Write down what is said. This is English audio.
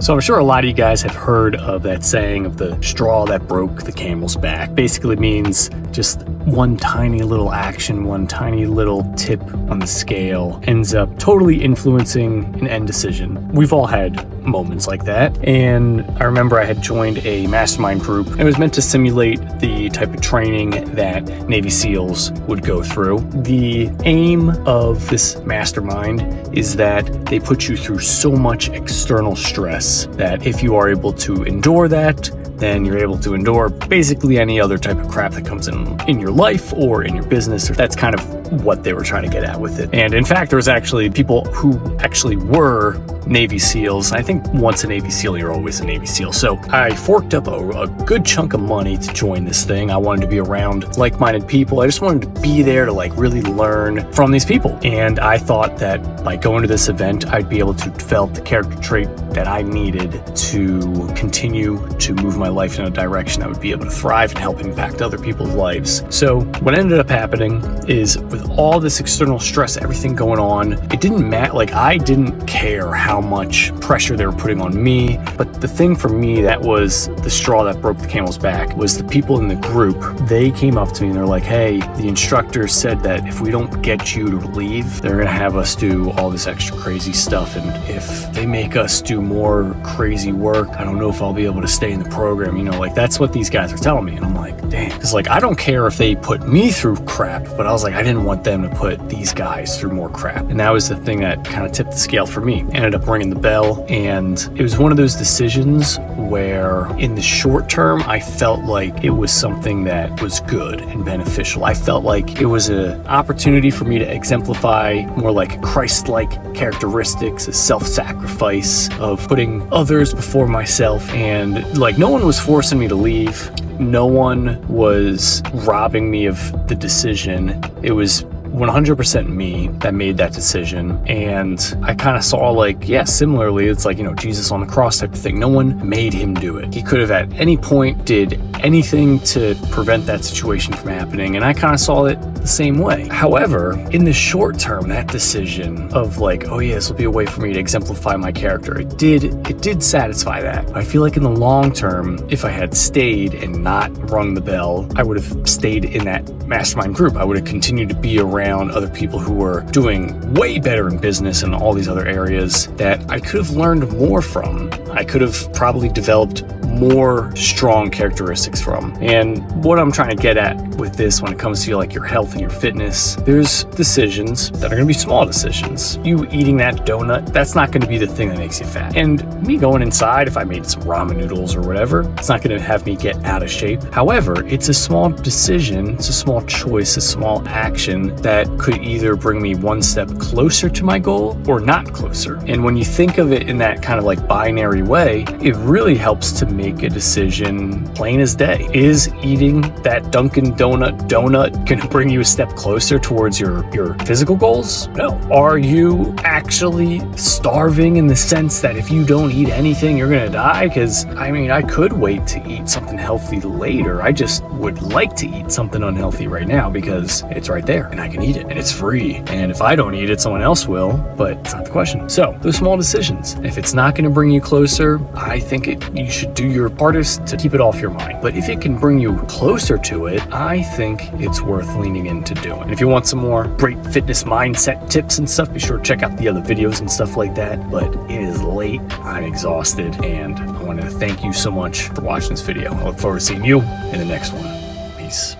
So I'm sure a lot of you guys have heard of that saying of the straw that broke the camel's back. Basically means just one tiny little action, one tiny little tip on the scale ends up totally influencing an end decision. We've all had moments like that. And I remember I had joined a mastermind group. It was meant to simulate the type of training that Navy SEALs would go through. The aim of this mastermind is that they put you through so much external stress that if you are able to endure that, then you're able to endure basically any other type of crap that comes in your life or in your business. That's kind of what they were trying to get at with it. And in fact, there was actually people who actually were Navy SEALs. I think once a Navy SEAL, you're always a Navy SEAL. So I forked up a good chunk of money to join this thing. I wanted to be around like-minded people. I just wanted to be there to really learn from these people. And I thought that by going to this event, I'd be able to develop the character trait that I needed to continue to move my life in a direction that would be able to thrive and help impact other people's lives. So what ended up happening is with all this external stress, everything going on, it didn't matter. I didn't care how much pressure they were putting on me. But the thing for me that was the straw that broke the camel's back was the people in the group. They came up to me and they're like, hey, the instructor said that if we don't get you to leave, they're going to have us do all this extra crazy stuff. And if they make us do more crazy work, I don't know if I'll be able to stay in the program. That's what these guys are telling me. And I'm like, damn. Because I don't care if they put me through crap, but I was like, I didn't want them to put these guys through more crap. And that was the thing that kind of tipped the scale for me. Ended up ringing the bell. And it was one of those decisions where in the short term, I felt like it was something that was good and beneficial. I felt like it was an opportunity for me to exemplify more like Christ-like characteristics, a self-sacrifice of putting others before myself. And no one was forcing me to leave. No one was robbing me of the decision. It was 100% me that made that decision. And I kind of saw similarly, it's Jesus on the cross type of thing. No one made him do it. He could have at any point did anything to prevent that situation from happening. And I kind of saw it the same way. However, in the short term, that decision of this will be a way for me to exemplify my character. It did satisfy that. I feel like in the long term, if I had stayed and not rung the bell, I would have stayed in that mastermind group. I would have continued to be around other people who were doing way better in business and all these other areas that I could have learned more from. I could have probably developed more strong characteristics from. And what I'm trying to get at with this when it comes to your health and your fitness, there's decisions that are going to be small decisions. You eating that donut, that's not going to be the thing that makes you fat. And me going inside, if I made some ramen noodles or whatever, it's not going to have me get out of shape. However, it's a small decision, it's a small choice, a small action that could either bring me one step closer to my goal or not closer. And when you think of it in that kind of binary way, it really helps to make a decision plain as day. Is eating that Dunkin' donut going to bring you a step closer towards your physical goals? No. Are you actually starving in the sense that if you don't eat anything, you're going to die? Because I could wait to eat something healthy later. I just would like to eat something unhealthy right now because it's right there and I can eat it and it's free. And if I don't eat it, someone else will, but it's not the question. So those small decisions, if it's not going to bring you closer, I think you should do your hardest to keep it off your mind. But if it can bring you closer to it, I think it's worth leaning into doing. And if you want some more great fitness mindset tips and stuff, be sure to check out the other videos and stuff like that. But it is late, I'm exhausted, and I want to thank you so much for watching this video. I look forward to seeing you in the next one. Peace.